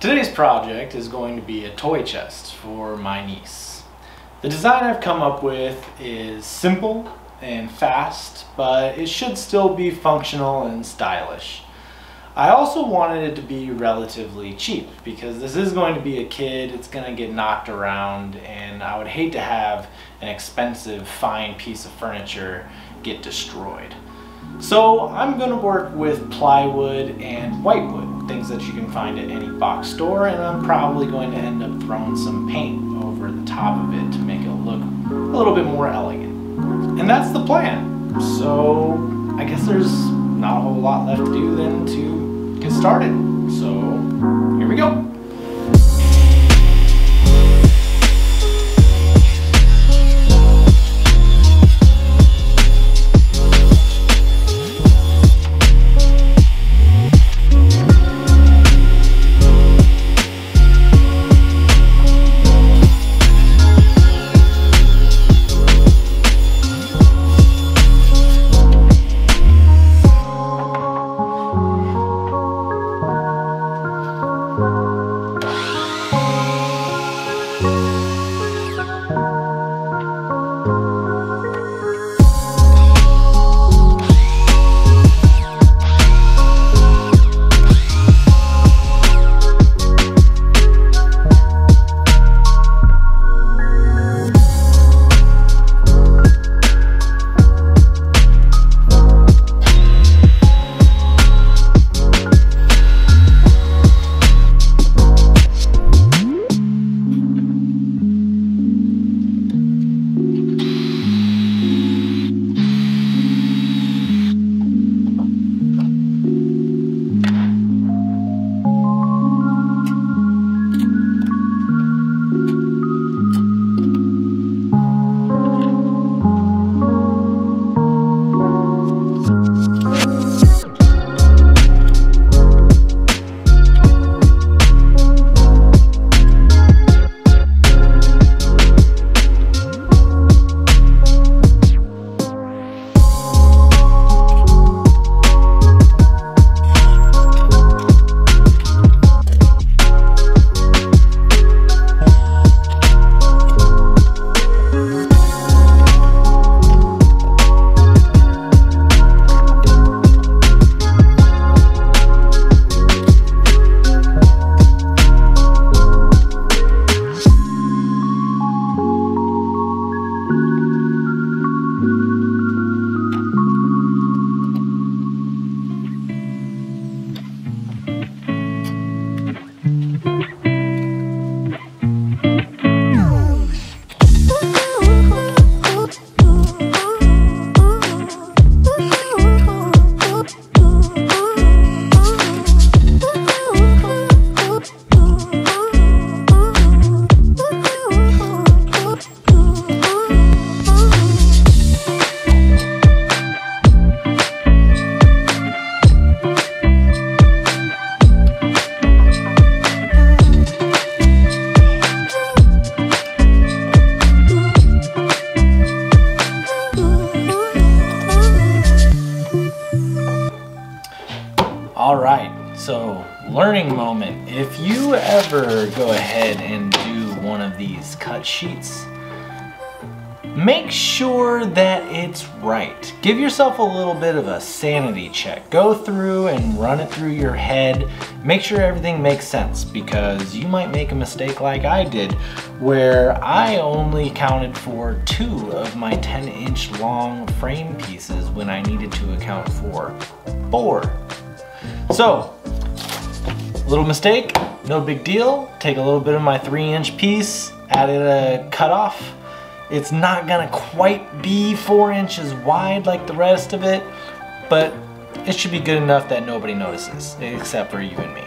Today's project is going to be a toy chest for my niece. The design I've come up with is simple and fast, but it should still be functional and stylish. I also wanted it to be relatively cheap because this is going to be a kid, it's going to get knocked around, and I would hate to have an expensive, fine piece of furniture get destroyed. So I'm going to work with plywood and whitewood, things that you can find at any box store, and I'm probably going to end up throwing some paint over the top of it to make it look a little bit more elegant. And that's the plan. So I guess there's not a whole lot left to do than to get started. So here we go. Alright, so learning moment. If you ever go ahead and do one of these cut sheets, make sure that it's right. Give yourself a little bit of a sanity check. Go through and run it through your head. Make sure everything makes sense, because you might make a mistake like I did, where I only counted for 2 of my 10-inch long frame pieces when I needed to account for 4. So, little mistake, no big deal. Take a little bit of my 3-inch piece, added a cutoff. It's not gonna quite be 4 inches wide like the rest of it, but it should be good enough that nobody notices, except for you and me.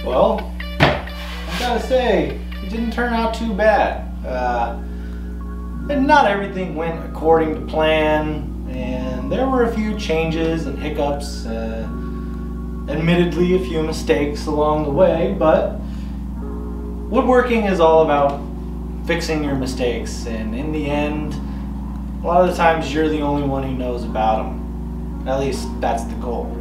Well, I gotta say, it didn't turn out too bad. And not everything went according to plan, and there were a few changes and hiccups, admittedly a few mistakes along the way, but woodworking is all about fixing your mistakes, and in the end, a lot of the times you're the only one who knows about them. At least that's the goal.